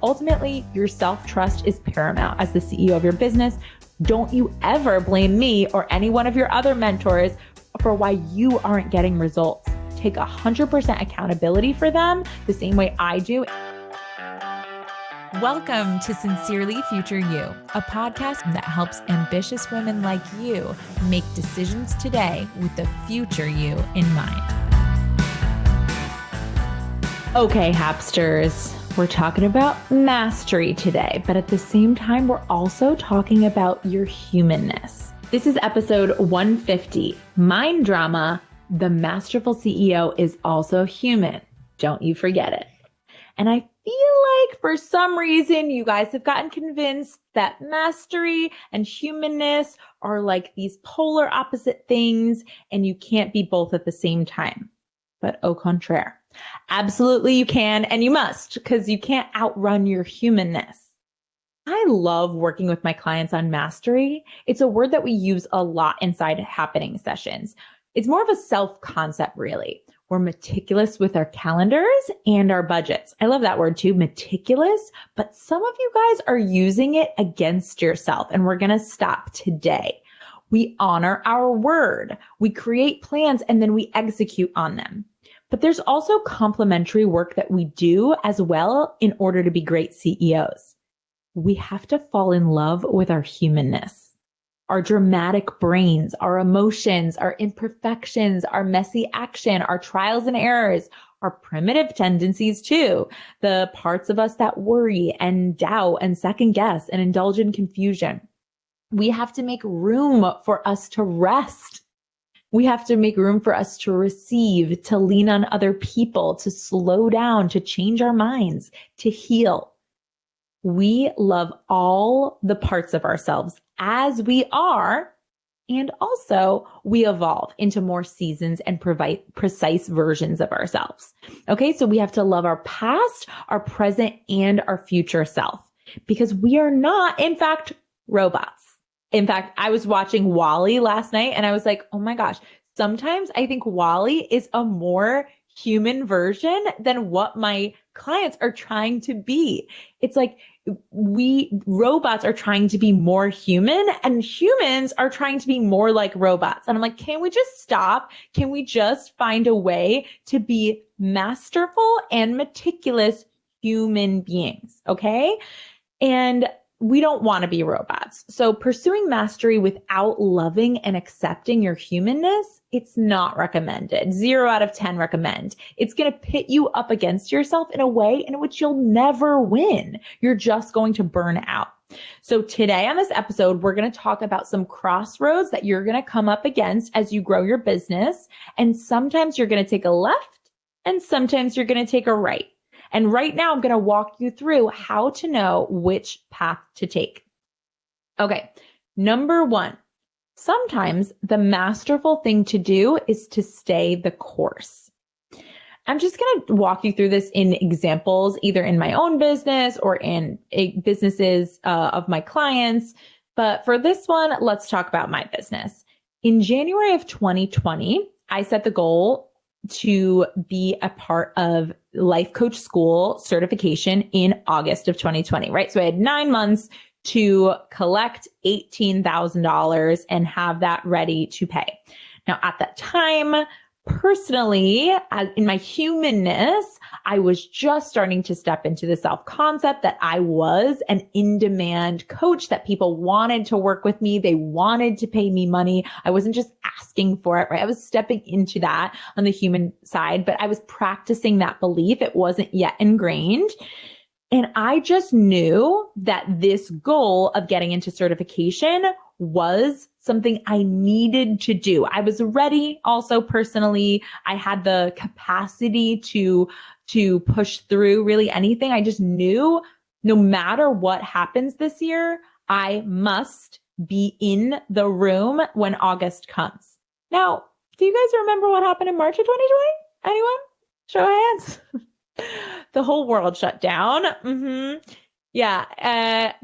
Ultimately, your self-trust is paramount as the CEO of your business. Don't you ever blame me or any one of your other mentors for why you aren't getting results. Take 100% accountability for them the same way I do. Welcome to Sincerely Future You, a podcast that helps ambitious women like you make decisions today with the future you in mind. Okay, Hapsters, we're talking about mastery today, but at the same time, we're also talking about your humanness. This is episode 150, Mind Drama, the Masterful CEO is also human. Don't you forget it. And I feel like for some reason, you guys have gotten convinced that mastery and humanness are like these polar opposite things, and you can't be both at the same time. But au contraire. Absolutely you can, and you must, because you can't outrun your humanness. I love working with my clients on mastery. It's a word that we use a lot inside happening sessions. It's more of a self-concept, really. We're meticulous with our calendars and our budgets. I love that word too, meticulous, but some of you guys are using it against yourself, and we're going to stop today. We honor our word. We create plans and then we execute on them. But there's also complementary work that we do as well in order to be great CEOs. We have to fall in love with our humanness, our dramatic brains, our emotions, our imperfections, our messy action, our trials and errors, our primitive tendencies too, the parts of us that worry and doubt and second guess and indulge in confusion. We have to make room for us to rest. We have to make room for us to receive, to lean on other people, to slow down, to change our minds, to heal. We love all the parts of ourselves as we are, and also we evolve into more seasons and provide precise versions of ourselves. Okay, so we have to love our past, our present, and our future self, because we are not, in fact, robots. In fact, I was watching WALL-E last night and I was like, oh my gosh, sometimes I think WALL-E is a more human version than what my clients are trying to be. It's like robots are trying to be more human and humans are trying to be more like robots. And I'm like, can we just stop? Can we just find a way to be masterful and meticulous human beings? Okay. And we don't want to be robots. So pursuing mastery without loving and accepting your humanness, it's not recommended. 0 out of 10 recommend. It's going to pit you up against yourself in a way in which you'll never win. You're just going to burn out. So today on this episode, we're going to talk about some crossroads that you're going to come up against as you grow your business. And sometimes you're going to take a left and sometimes you're going to take a right. And right now, I'm going to walk you through how to know which path to take. Okay, number 1, sometimes the masterful thing to do is to stay the course. I'm just going to walk you through this in examples, either in my own business or in businesses of my clients. But for this one, let's talk about my business. In January of 2020, I set the goal to be a part of life coach school certification in August of 2020, right? So I had 9 months to collect $18,000 and have that ready to pay. Now at that time, personally, in my humanness, I was just starting to step into the self-concept that I was an in-demand coach, that people wanted to work with me. They wanted to pay me money. I wasn't just asking for it, right? I was stepping into that on the human side, but I was practicing that belief. It wasn't yet ingrained. And I just knew that this goal of getting into certification was something I needed to do. I was ready also personally. I had the capacity to push through really anything. I just knew no matter what happens this year, I must be in the room when August comes. Now, do you guys remember what happened in March of 2020? Anyone? Show of hands. The whole world shut down.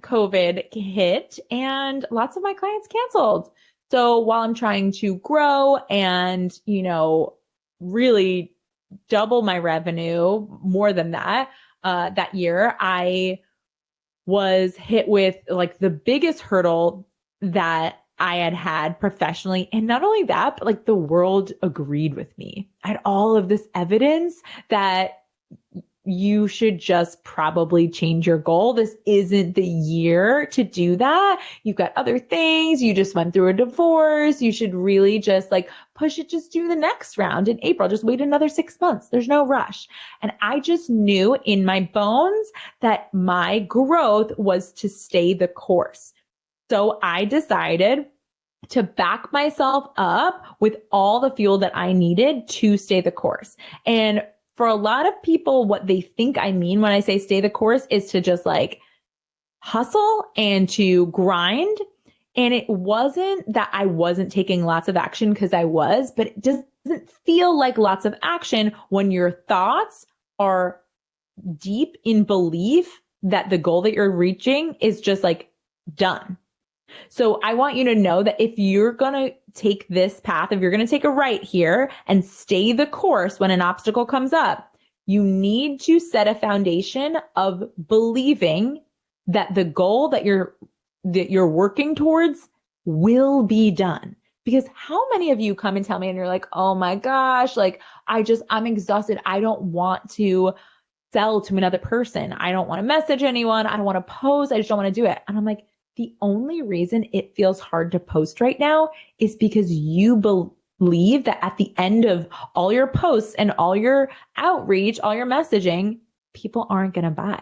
COVID hit and lots of my clients canceled. So while I'm trying to grow and, really double my revenue, more than that, that year, I was hit with like the biggest hurdle that I had professionally. And not only that, but like the world agreed with me. I had all of this evidence that you should just probably change your goal. This isn't the year to do that. You've got other things. You just went through a divorce. You should really just like push it. Just do the next round in April. Just wait another 6 months. There's no rush. And I just knew in my bones that my growth was to stay the course. So I decided to back myself up with all the fuel that I needed to stay the course. And for a lot of people, what they think I mean when I say stay the course is to just like hustle and to grind. And it wasn't that I wasn't taking lots of action, because I was, but it just doesn't feel like lots of action when your thoughts are deep in belief that the goal that you're reaching is just like done. So I want you to know that if you're going to take this path, if you're going to take a right here and stay the course when an obstacle comes up, you need to set a foundation of believing that the goal that you're working towards will be done. Because how many of you come and tell me and you're like, oh my gosh, like I'm exhausted. I don't want to sell to another person. I don't want to message anyone. I don't want to post. I just don't want to do it. And I'm like, the only reason it feels hard to post right now is because you believe that at the end of all your posts and all your outreach, all your messaging, people aren't going to buy.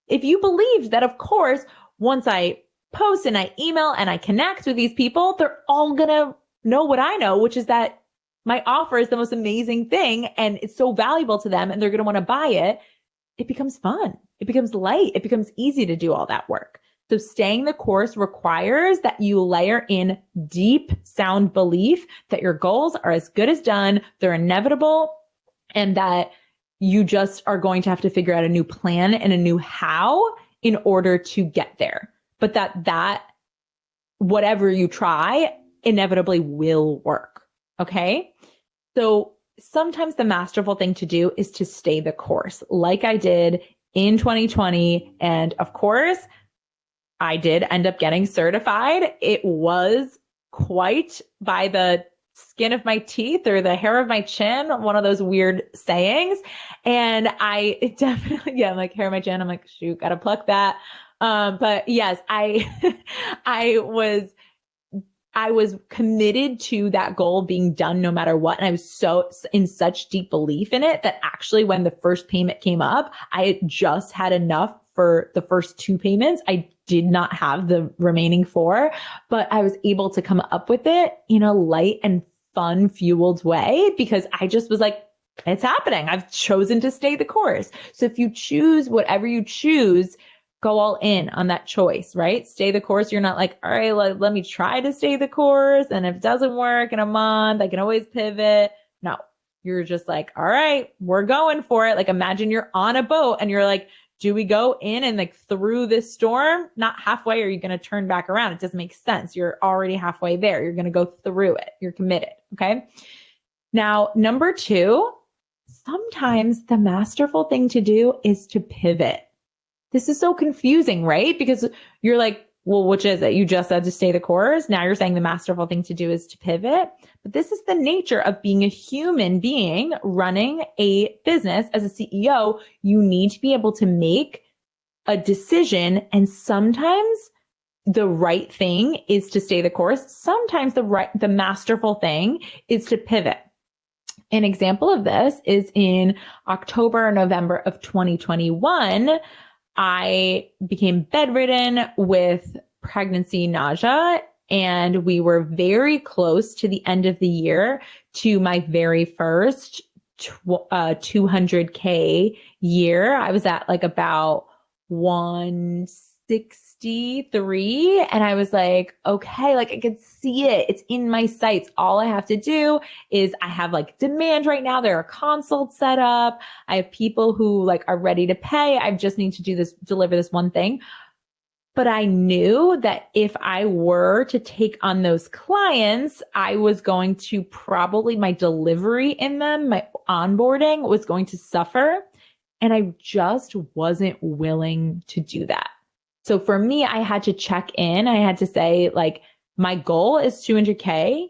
If you believe that, of course, once I post and I email and I connect with these people, they're all going to know what I know, which is that my offer is the most amazing thing and it's so valuable to them and they're going to want to buy it. It becomes fun. It becomes light. It becomes easy to do all that work. So staying the course requires that you layer in deep, sound belief that your goals are as good as done, they're inevitable, and that you just are going to have to figure out a new plan and a new how in order to get there. But that whatever you try inevitably will work. Okay? So sometimes the masterful thing to do is to stay the course, like I did in 2020. And of course, I did end up getting certified. It was quite by the skin of my teeth or the hair of my chin, one of those weird sayings. And I definitely, I'm like hair of my chin. I'm like, shoot, gotta pluck that. But yes, I was committed to that goal being done no matter what. And I was so in such deep belief in it that actually when the first payment came up, I had just had enough for the first 2 payments. I did not have the remaining 4, but I was able to come up with it in a light and fun fueled way because I just was like, it's happening. I've chosen to stay the course. So if you choose whatever you choose, go all in on that choice, right? Stay the course. You're not like, all right, let me try to stay the course. And if it doesn't work in a month, I can always pivot. No, you're just like, all right, we're going for it. Like imagine you're on a boat and you're like, do we go in and like through this storm? Not halfway. Or are you going to turn back around? It doesn't make sense. You're already halfway there. You're going to go through it. You're committed. Okay. Now, number 2, sometimes the masterful thing to do is to pivot. This is so confusing, right? Because you're like, well, which is it? You just said to stay the course. Now you're saying the masterful thing to do is to pivot. But this is the nature of being a human being running a business as a CEO. You need to be able to make a decision. And sometimes the right thing is to stay the course. Sometimes the masterful thing is to pivot. An example of this is in October or November of 2021. I became bedridden with pregnancy nausea, and we were very close to the end of the year to my very first 200K year. I was at like about 163, and I was like, okay, like I could see it. It's in my sights. All I have to do is I have like demand right now. There are consults set up. I have people who like are ready to pay. I just need to deliver this one thing. But I knew that if I were to take on those clients, I was going to probably my delivery in them, my onboarding was going to suffer. And I just wasn't willing to do that. So for me, I had to check in. I had to say, like, my goal is 200K,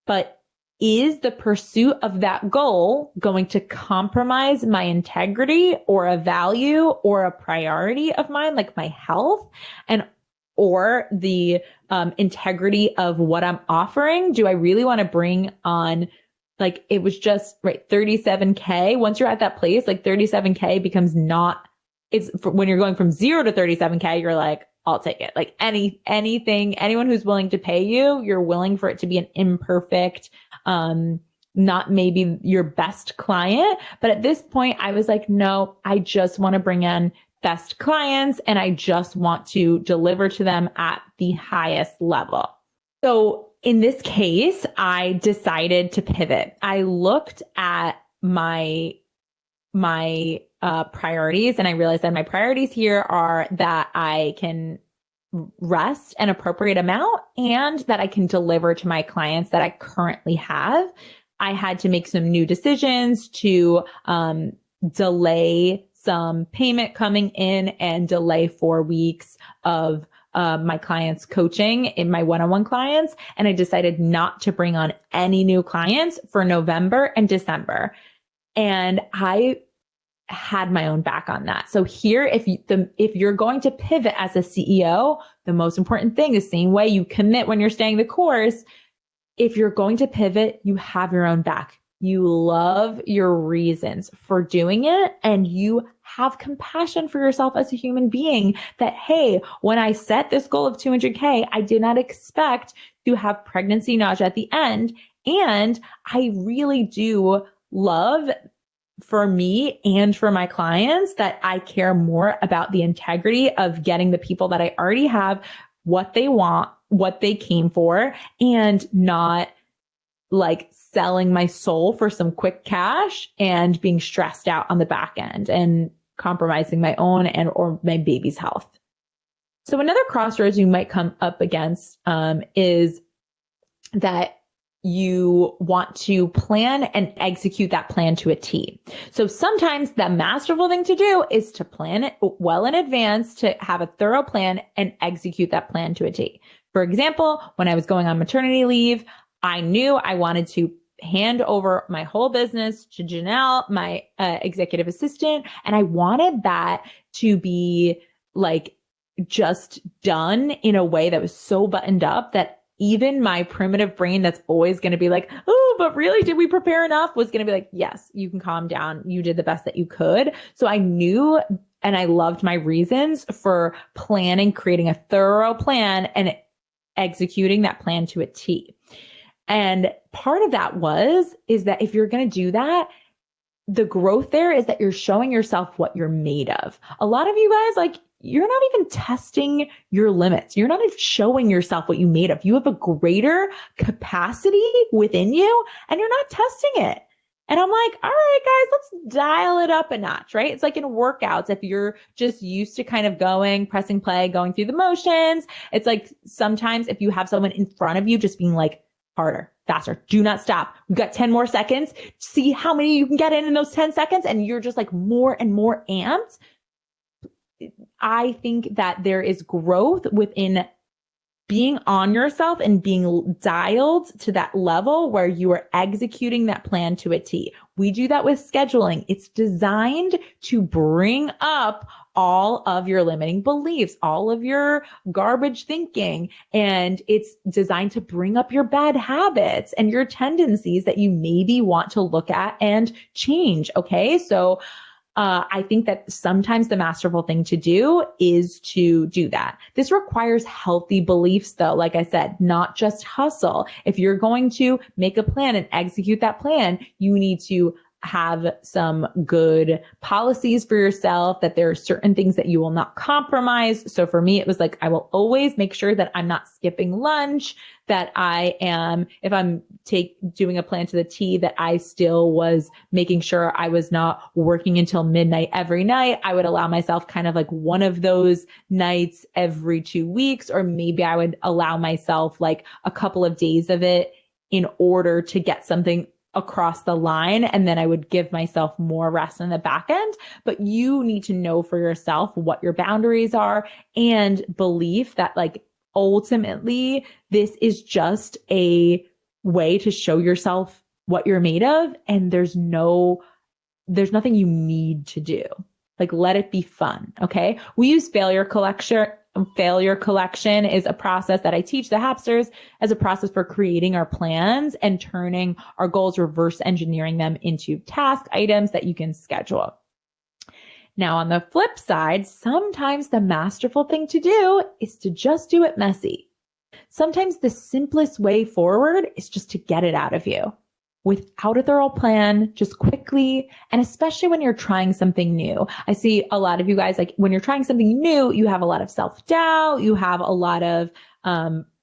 but is the pursuit of that goal going to compromise my integrity or a value or a priority of mine, like my health and or the integrity of what I'm offering? Do I really want to bring on, like, it was just right 37K. Once you're at that place, like 37K becomes not, when you're going from 0 to 37K, you're like, I'll take it. Like anything, anyone who's willing to pay you, you're willing for it to be an imperfect, not maybe your best client. But at this point, I was like, no, I just want to bring in best clients and I just want to deliver to them at the highest level. So in this case, I decided to pivot. I looked at my priorities, and I realized that my priorities here are that I can rest an appropriate amount and that I can deliver to my clients that I currently have. I had to make some new decisions to delay some payment coming in and delay 4 weeks of my clients' coaching in my one-on-one clients. And I decided not to bring on any new clients for November and December. And I had my own back on that. So here, if you're going to pivot as a CEO, the most important thing, the same way you commit when you're staying the course, if you're going to pivot, you have your own back. You love your reasons for doing it, and you have compassion for yourself as a human being that, hey, when I set this goal of 200K, I did not expect to have pregnancy nausea at the end. And I really do love, for me and for my clients, that I care more about the integrity of getting the people that I already have what they want, what they came for, and not like selling my soul for some quick cash and being stressed out on the back end and compromising my own and or my baby's health. So another crossroads you might come up against is that you want to plan and execute that plan to a T. So sometimes the masterful thing to do is to plan it well in advance, to have a thorough plan and execute that plan to a T. For example, when I was going on maternity leave, I knew I wanted to hand over my whole business to Janelle, my executive assistant, and I wanted that to be like just done in a way that was so buttoned up that even my primitive brain that's always going to be like, oh, but really, did we prepare enough? Was going to be like, yes, you can calm down. You did the best that you could. So I knew, and I loved my reasons for planning, creating a thorough plan and executing that plan to a T. And part of that is that if you're going to do that, the growth there is that you're showing yourself what you're made of. A lot of you guys, like, you're not even testing your limits. You're not even showing yourself what you made of. You have a greater capacity within you and you're not testing it. And I'm like, all right, guys, let's dial it up a notch, right? It's like in workouts. If you're just used to kind of going, pressing play, going through the motions, it's like sometimes if you have someone in front of you just being like, harder, faster, do not stop. We've got 10 more seconds. See how many you can get in those 10 seconds. And you're just like more and more amped. I think that there is growth within being on yourself and being dialed to that level where you are executing that plan to a T. We do that with scheduling. It's designed to bring up all of your limiting beliefs, all of your garbage thinking, and it's designed to bring up your bad habits and your tendencies that you maybe want to look at and change. Okay. So I think that sometimes the masterful thing to do is to do that. This requires healthy beliefs though. Like I said, not just hustle. If you're going to make a plan and execute that plan, you need to have some good policies for yourself, that there are certain things that you will not compromise. So for me, it was like, I will always make sure that I'm not skipping lunch, that I am, if I'm doing a plan to the T, that I still was making sure I was not working until midnight every night. I would allow myself kind of like one of those nights every 2 weeks, or maybe I would allow myself like a couple of days of it in order to get something across the line, and then I would give myself more rest in the back end. But you need to know for yourself what your boundaries are and believe that like ultimately this is just a way to show yourself what you're made of. And there's nothing you need to do. Like, let it be fun. Okay. We use failure collection. Failure collection is a process that I teach the Hapsters as a process for creating our plans and turning our goals, reverse engineering them into task items that you can schedule. Now, on the flip side, sometimes the masterful thing to do is to just do it messy. Sometimes the simplest way forward is just to get it out of you without a thorough plan, just quickly. And especially when you're trying something new. I see a lot of you guys, like when you're trying something new, you have a lot of self-doubt, you have a lot of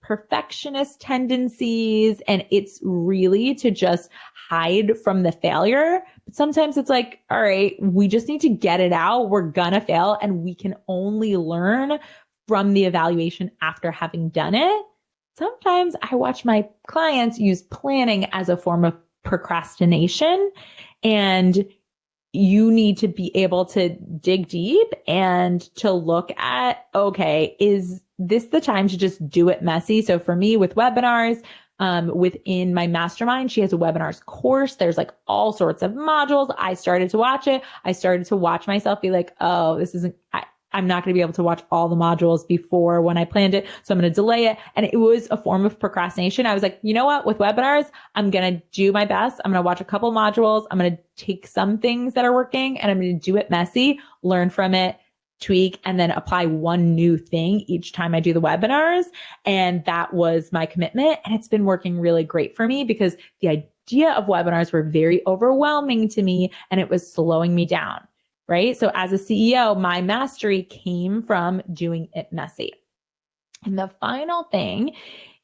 perfectionist tendencies, and it's really to just hide from the failure. But sometimes it's like, all right, we just need to get it out. We're gonna fail, and we can only learn from the evaluation after having done it. Sometimes I watch my clients use planning as a form of procrastination, and you need to be able to dig deep and to look at, okay, is this the time to just do it messy? So for me with webinars, within my mastermind, she has a webinars course. There's like all sorts of modules. I started to watch it. I started to watch myself be like, oh, this isn't, I'm not going to be able to watch all the modules before when I planned it. So I'm going to delay it. And it was a form of procrastination. I was like, you know what? With webinars, I'm going to do my best. I'm going to watch a couple modules. I'm going to take some things that are working and I'm going to do it messy, learn from it, tweak, and then apply one new thing each time I do the webinars. And that was my commitment. And it's been working really great for me because the idea of webinars were very overwhelming to me and it was slowing me down. Right? So as a CEO, my mastery came from doing it messy. And the final thing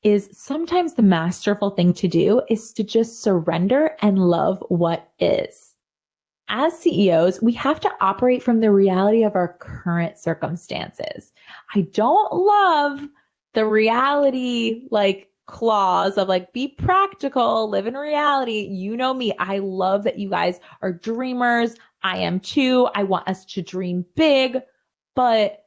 is sometimes the masterful thing to do is to just surrender and love what is. As CEOs, we have to operate from the reality of our current circumstances. I don't love the reality clause of be practical, live in reality. You know me. I love that you guys are dreamers. I am too. I want us to dream big, but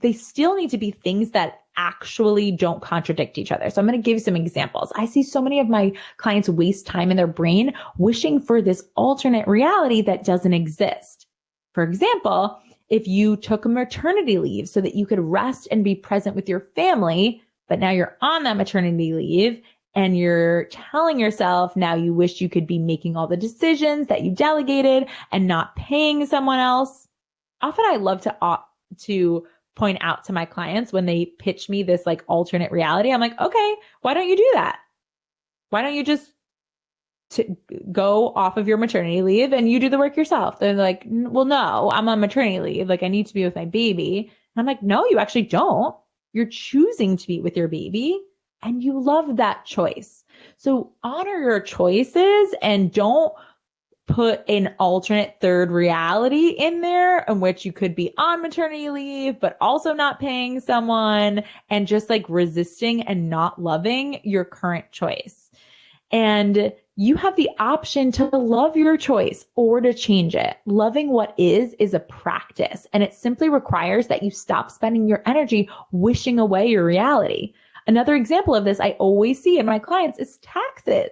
they still need to be things that actually don't contradict each other. So I'm going to give you some examples. I see so many of my clients waste time in their brain wishing for this alternate reality that doesn't exist. For example, if you took a maternity leave so that you could rest and be present with your family, but now you're on that maternity leave and you're telling yourself now you wish you could be making all the decisions that you delegated and not paying someone else. Often I love to point out to my clients when they pitch me this alternate reality. I'm like, okay, why don't you do that? Why don't you just go off of your maternity leave and you do the work yourself? They're like, well, no, I'm on maternity leave. I need to be with my baby. And I'm like, no, you actually don't. You're choosing to be with your baby and you love that choice. So honor your choices and don't put an alternate third reality in there in which you could be on maternity leave, but also not paying someone and just resisting and not loving your current choice. And you have the option to love your choice or to change it. Loving what is a practice, and it simply requires that you stop spending your energy wishing away your reality. Another example of this I always see in my clients is taxes.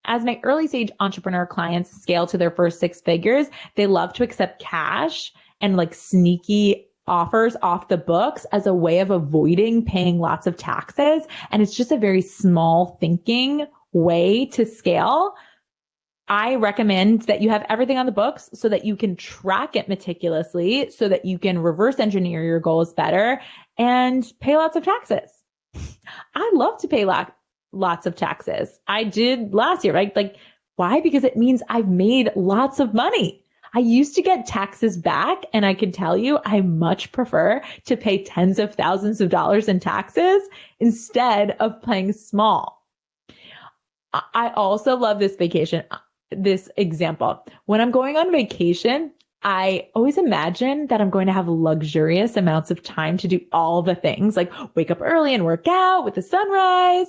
As my early stage entrepreneur clients scale to their first 6 figures, they love to accept cash and sneaky offers off the books as a way of avoiding paying lots of taxes. And it's just a very small thinking way to scale. I recommend that you have everything on the books so that you can track it meticulously, so that you can reverse engineer your goals better and pay lots of taxes. I love to pay lots of taxes. I did last year, right? Why? Because it means I've made lots of money. I used to get taxes back, and I can tell you I much prefer to pay tens of thousands of dollars in taxes instead of playing small. I also love this example. When I'm going on vacation, I always imagine that I'm going to have luxurious amounts of time to do all the things, like wake up early and work out with the sunrise.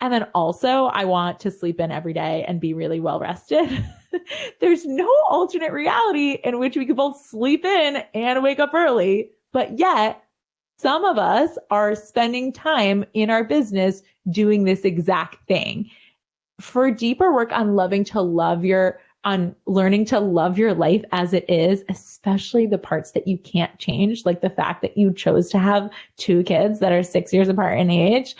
And then also I want to sleep in every day and be really well rested. There's no alternate reality in which we could both sleep in and wake up early. But yet some of us are spending time in our business doing this exact thing. For deeper work on on learning to love your life as it is, especially the parts that you can't change, like the fact that you chose to have two kids that are 6 years apart in age.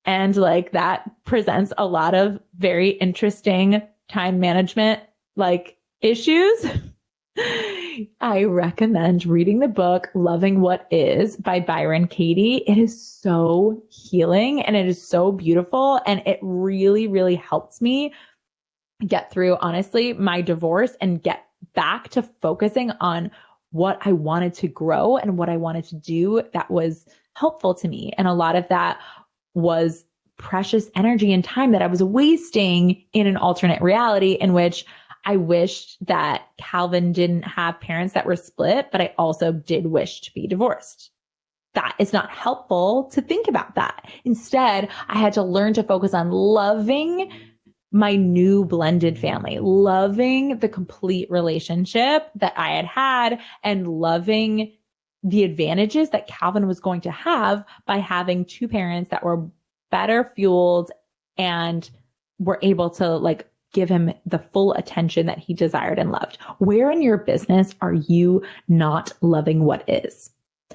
And like that presents a lot of very interesting time management, like issues. I recommend reading the book Loving What Is by Byron Katie. It is so healing and it is so beautiful. And it really, really helps me get through, honestly, my divorce and get back to focusing on what I wanted to grow and what I wanted to do that was helpful to me. And a lot of that was precious energy and time that I was wasting in an alternate reality in which I wished that Calvin didn't have parents that were split, but I also did wish to be divorced. That is not helpful to think about that. Instead, I had to learn to focus on loving my new blended family, loving the complete relationship that I had had and loving the advantages that Calvin was going to have by having two parents that were better fueled and were able to like give him the full attention that he desired and loved. Where in your business are you not loving what is?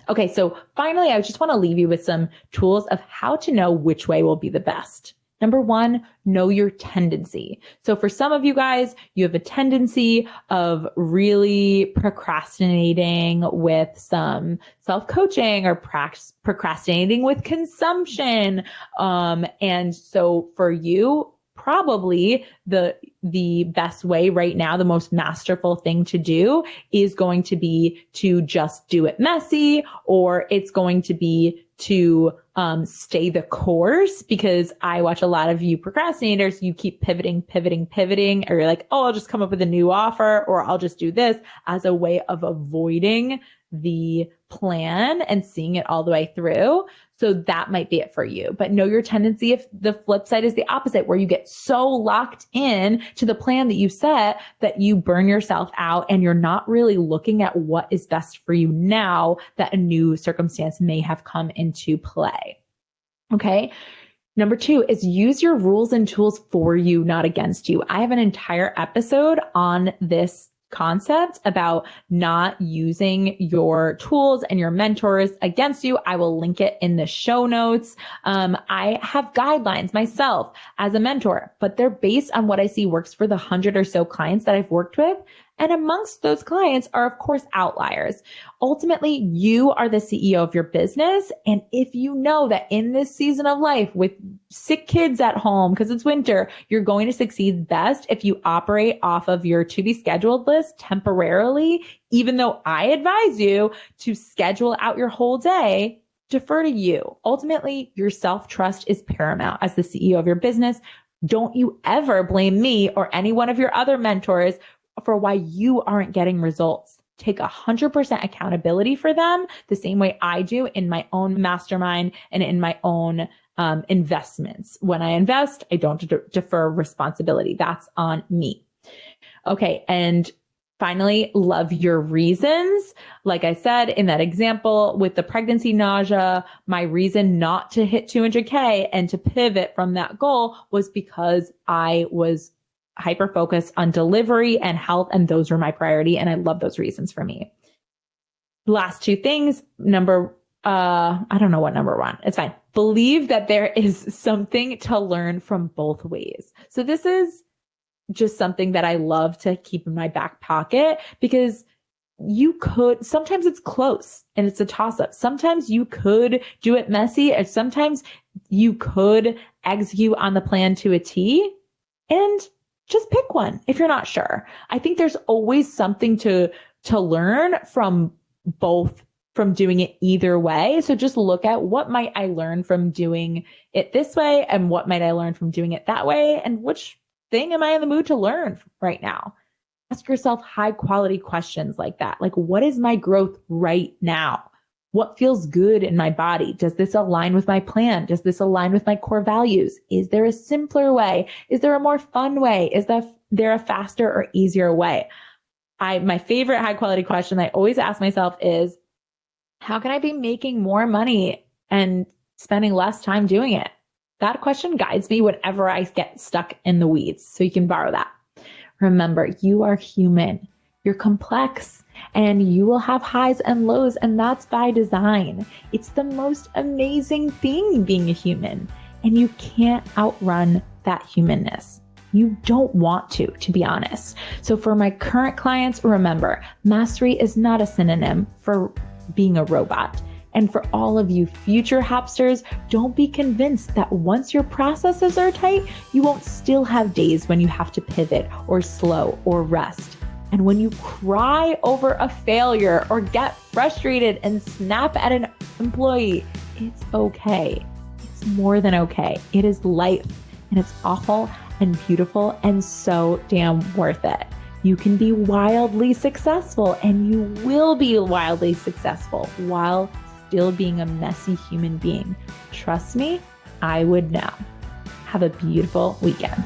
Okay, so finally, I just want to leave you with some tools of how to know which way will be the best. Number one, know your tendency. So for some of you guys, you have a tendency of really procrastinating with some self-coaching or procrastinating with consumption. And so for you, probably the best way right now, the most masterful thing to do is going to be to just do it messy, or it's going to be to stay the course, because I watch a lot of you procrastinators, you keep pivoting, or you're like, oh, I'll just come up with a new offer, or I'll just do this as a way of avoiding the plan and seeing it all the way through. So that might be it for you. But know your tendency if the flip side is the opposite, where you get so locked in to the plan that you set that you burn yourself out and you're not really looking at what is best for you now that a new circumstance may have come into play. Okay. Number two is use your rules and tools for you, not against you. I have an entire episode on this concept about not using your tools and your mentors against you. I will link it in the show notes. I have guidelines myself as a mentor, but they're based on what I see works for the 100 or so clients that I've worked with. And amongst those clients are, of course, outliers. Ultimately, you are the CEO of your business. And if you know that in this season of life with sick kids at home, because it's winter, you're going to succeed best if you operate off of your to be scheduled list temporarily, even though I advise you to schedule out your whole day, defer to you. Ultimately, your self-trust is paramount as the CEO of your business. Don't you ever blame me or any one of your other mentors for why you aren't getting results. Take 100% accountability for them the same way I do in my own mastermind and in my own investments. When I invest, I don't defer responsibility. That's on me. Okay. And finally, love your reasons. Like I said, in that example with the pregnancy nausea, my reason not to hit 200K and to pivot from that goal was because I was hyper-focused on delivery and health, and those were my priority. And I love those reasons for me. Last two things. I don't know what number one. It's fine. Believe that there is something to learn from both ways. So this is just something that I love to keep in my back pocket, because sometimes it's close and it's a toss-up. Sometimes you could do it messy, and sometimes you could execute on the plan to a T, and just pick one if you're not sure. I think there's always something to learn from both, from doing it either way. So just look at what might I learn from doing it this way, and what might I learn from doing it that way, and which thing am I in the mood to learn right now? Ask yourself high quality questions like that. Like, what is my growth right now? What feels good in my body? Does this align with my plan? Does this align with my core values? Is there a simpler way? Is there a more fun way? Is there a faster or easier way? My favorite high quality question I always ask myself is, how can I be making more money and spending less time doing it? That question guides me whenever I get stuck in the weeds. So you can borrow that. Remember, you are human. You're complex and you will have highs and lows, and that's by design. It's the most amazing thing being a human, and you can't outrun that humanness. You don't want to be honest. So for my current clients, remember, mastery is not a synonym for being a robot. And for all of you future Hapsters, don't be convinced that once your processes are tight, you won't still have days when you have to pivot or slow or rest. And when you cry over a failure or get frustrated and snap at an employee, it's okay. It's more than okay. It is life, and it's awful and beautiful and so damn worth it. You can be wildly successful, and you will be wildly successful while still being a messy human being. Trust me, I would know. Have a beautiful weekend.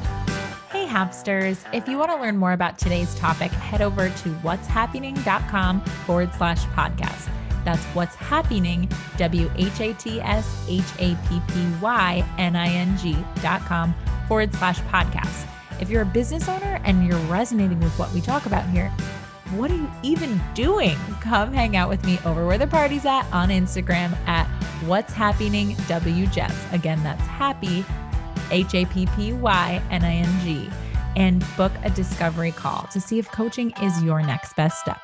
Hey Hapsters, if you want to learn more about today's topic, head over to whatshappening.com/podcast. That's what's happening, whatshappening.com/podcast. If you're a business owner and you're resonating with what we talk about here, what are you even doing? Come hang out with me over where the party's at on Instagram at What's Happening WJess. Again, that's happy, HAPPYNING, and book a discovery call to see if coaching is your next best step.